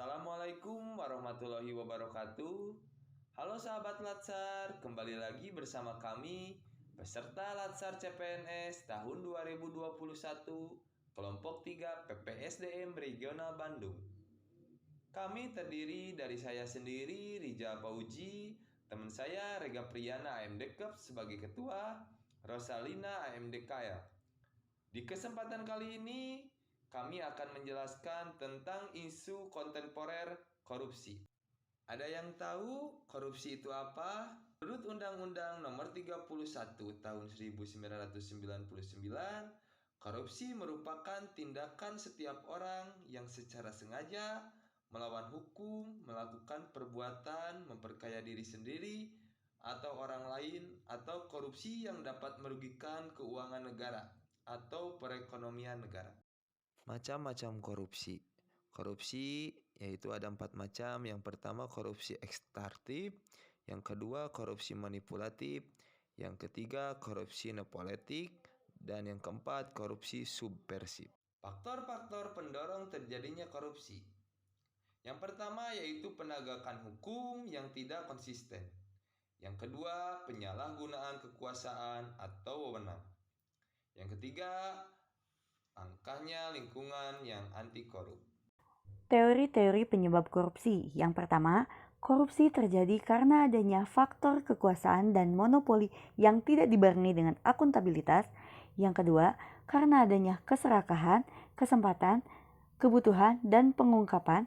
Assalamualaikum warahmatullahi wabarakatuh. Halo sahabat Latsar, kembali lagi bersama kami peserta Latsar CPNS tahun 2021 kelompok 3 PPSDM Regional Bandung. Kami terdiri dari saya sendiri, Rija Pauji, teman saya Rega Priyana AMD Cup sebagai ketua, Rosalina AMD KL. Di kesempatan kali ini, kami akan menjelaskan tentang isu kontemporer korupsi. Ada yang tahu korupsi itu apa? Menurut Undang-Undang Nomor 31 Tahun 1999, korupsi merupakan tindakan setiap orang yang secara sengaja melawan hukum, melakukan perbuatan memperkaya diri sendiri atau orang lain, atau korupsi yang dapat merugikan keuangan negara atau perekonomian negara. Macam-macam korupsi. Korupsi yaitu ada 4 macam. Yang pertama korupsi ekstraktif, yang kedua korupsi manipulatif, yang ketiga korupsi nepoletik, dan yang keempat korupsi subversif. Faktor-faktor pendorong terjadinya korupsi. Yang pertama yaitu penegakan hukum yang tidak konsisten. Yang kedua, penyalahgunaan kekuasaan atau wewenang. Yang ketiga, angkanya lingkungan yang anti korup. Teori-teori penyebab korupsi. Yang pertama, korupsi terjadi karena adanya faktor kekuasaan dan monopoli yang tidak dibarengi dengan akuntabilitas. Yang kedua, karena adanya keserakahan, kesempatan, kebutuhan, dan pengungkapan.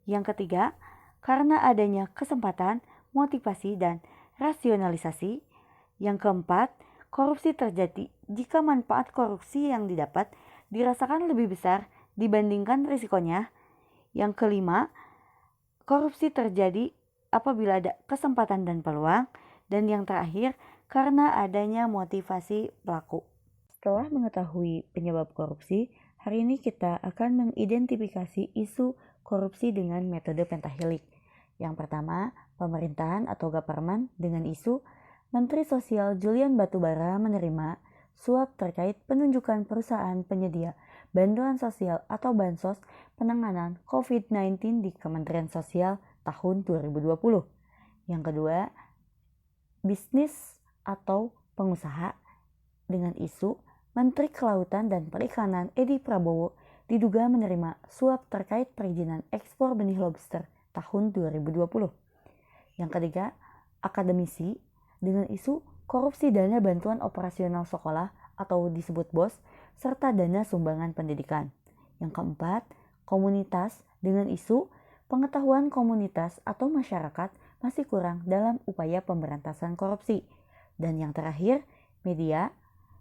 Yang ketiga, karena adanya kesempatan, motivasi, dan rasionalisasi. Yang keempat, korupsi terjadi jika manfaat korupsi yang didapat dirasakan lebih besar dibandingkan risikonya. Yang kelima, korupsi terjadi apabila ada kesempatan dan peluang. Dan yang terakhir, karena adanya motivasi pelaku. Setelah mengetahui penyebab korupsi, hari ini kita akan mengidentifikasi isu korupsi dengan metode pentahelik. Yang pertama, pemerintahan atau government dengan isu Menteri Sosial Julian Batubara menerima suap terkait penunjukan perusahaan penyedia bantuan sosial atau bansos penanganan COVID-19 di Kementerian Sosial tahun 2020. Yang kedua, bisnis atau pengusaha dengan isu Menteri Kelautan dan Perikanan Edi Prabowo diduga menerima suap terkait perizinan ekspor benih lobster tahun 2020. Yang ketiga, akademisi dengan isu korupsi dana bantuan operasional sekolah atau disebut BOS, serta dana sumbangan pendidikan. Yang keempat, komunitas dengan isu pengetahuan komunitas atau masyarakat masih kurang dalam upaya pemberantasan korupsi. Dan yang terakhir, media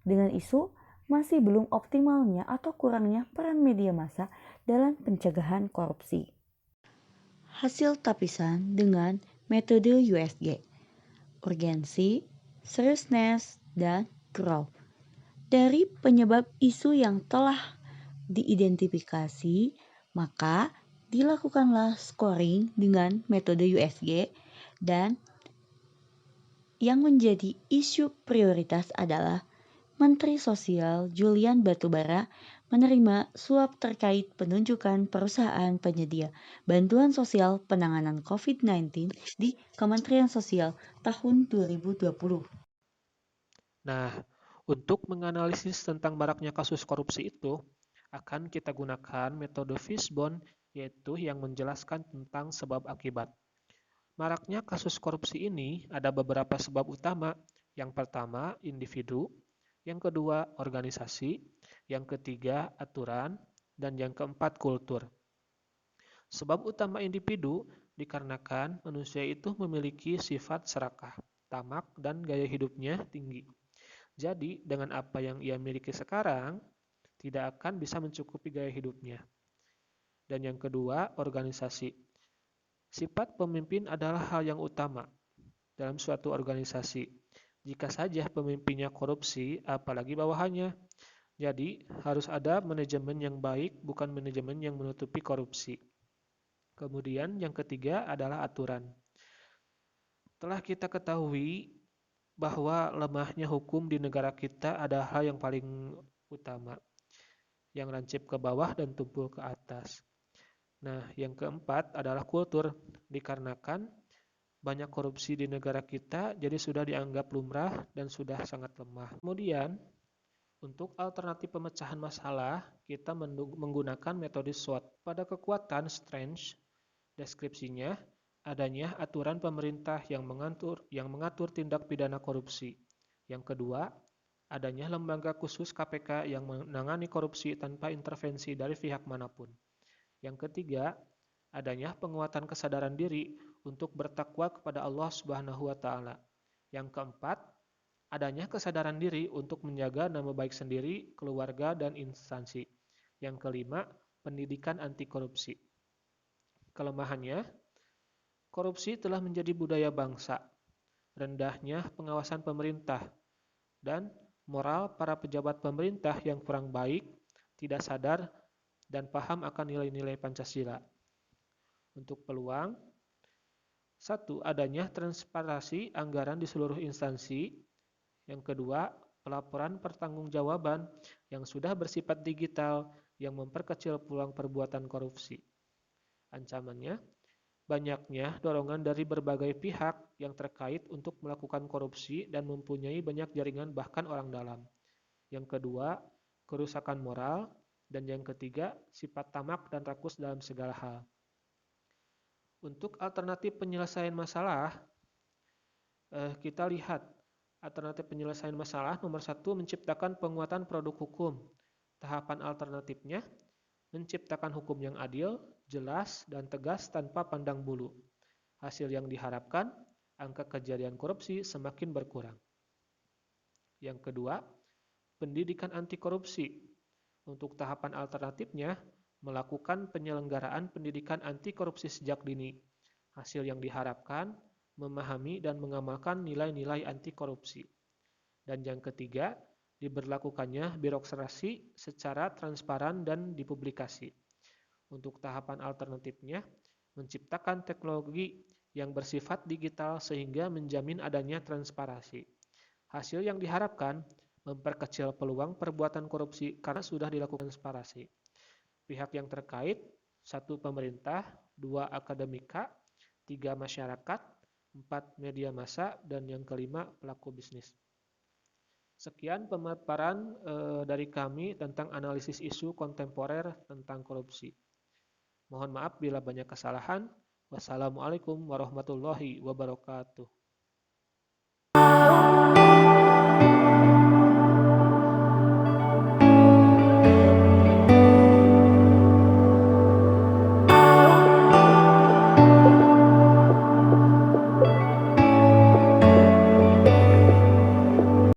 dengan isu masih belum optimalnya atau kurangnya peran media massa dalam pencegahan korupsi. Hasil tapisan dengan metode USG. Urgensi, seriousness, dan growth. Dari penyebab isu yang telah diidentifikasi, maka dilakukanlah scoring dengan metode USG dan yang menjadi isu prioritas adalah Menteri Sosial Julian Batubara menerima suap terkait penunjukan perusahaan penyedia bantuan sosial penanganan COVID-19 di Kementerian Sosial tahun 2020. Nah, untuk menganalisis tentang maraknya kasus korupsi itu, akan kita gunakan metode Fishbone, yaitu yang menjelaskan tentang sebab akibat. Maraknya kasus korupsi ini ada beberapa sebab utama. Yang pertama, individu. Yang kedua, organisasi. Yang ketiga, aturan. Dan yang keempat, kultur. Sebab utama individu dikarenakan manusia itu memiliki sifat serakah, tamak, dan gaya hidupnya tinggi. Jadi, dengan apa yang ia miliki sekarang, tidak akan bisa mencukupi gaya hidupnya. Dan yang kedua, organisasi. Sifat pemimpin adalah hal yang utama dalam suatu organisasi. Jika saja pemimpinnya korupsi, apalagi bawahannya. Jadi, harus ada manajemen yang baik, bukan manajemen yang menutupi korupsi. Kemudian, yang ketiga adalah aturan. Telah kita ketahui bahwa lemahnya hukum di negara kita ada hal yang paling utama, yang lancip ke bawah dan tumpul ke atas. Nah, yang keempat adalah kultur, dikarenakan banyak korupsi di negara kita, jadi sudah dianggap lumrah dan sudah sangat lemah. Kemudian, untuk alternatif pemecahan masalah, kita menggunakan metode SWOT. Pada kekuatan strength, deskripsinya adanya aturan pemerintah yang mengatur tindak pidana korupsi. Yang kedua, adanya lembaga khusus KPK yang menangani korupsi tanpa intervensi dari pihak manapun. Yang ketiga, adanya penguatan kesadaran diri untuk bertakwa kepada Allah Subhanahu wa taala. Yang keempat, adanya kesadaran diri untuk menjaga nama baik sendiri, keluarga, dan instansi. Yang kelima, pendidikan anti korupsi. Kelemahannya, korupsi telah menjadi budaya bangsa, rendahnya pengawasan pemerintah, dan moral para pejabat pemerintah yang kurang baik, tidak sadar, dan paham akan nilai-nilai Pancasila. Untuk peluang, satu, adanya transparansi anggaran di seluruh instansi. Yang kedua, pelaporan pertanggungjawaban yang sudah bersifat digital yang memperkecil peluang perbuatan korupsi. Ancamannya, banyaknya dorongan dari berbagai pihak yang terkait untuk melakukan korupsi dan mempunyai banyak jaringan bahkan orang dalam. Yang kedua, kerusakan moral. Dan yang ketiga, sifat tamak dan rakus dalam segala hal. Untuk alternatif penyelesaian masalah, kita lihat alternatif penyelesaian masalah nomor 1, menciptakan penguatan produk hukum. Tahapan alternatifnya, menciptakan hukum yang adil, jelas, dan tegas tanpa pandang bulu. Hasil yang diharapkan, angka kejadian korupsi semakin berkurang. Yang kedua, pendidikan anti korupsi. Untuk tahapan alternatifnya, melakukan penyelenggaraan pendidikan anti korupsi sejak dini. Hasil yang diharapkan, memahami dan mengamalkan nilai-nilai anti korupsi. Dan yang ketiga, diberlakukannya birokrasi secara transparan dan dipublikasi. Untuk tahapan alternatifnya, menciptakan teknologi yang bersifat digital sehingga menjamin adanya transparansi. Hasil yang diharapkan, memperkecil peluang perbuatan korupsi karena sudah dilakukan transparansi. Pihak yang terkait, 1. Pemerintah, 2. Akademika, 3. Masyarakat, 4. Media massa, dan yang kelima, pelaku bisnis. Sekian pemaparan dari kami tentang analisis isu kontemporer tentang korupsi. Mohon maaf bila banyak kesalahan. Wassalamualaikum warahmatullahi wabarakatuh.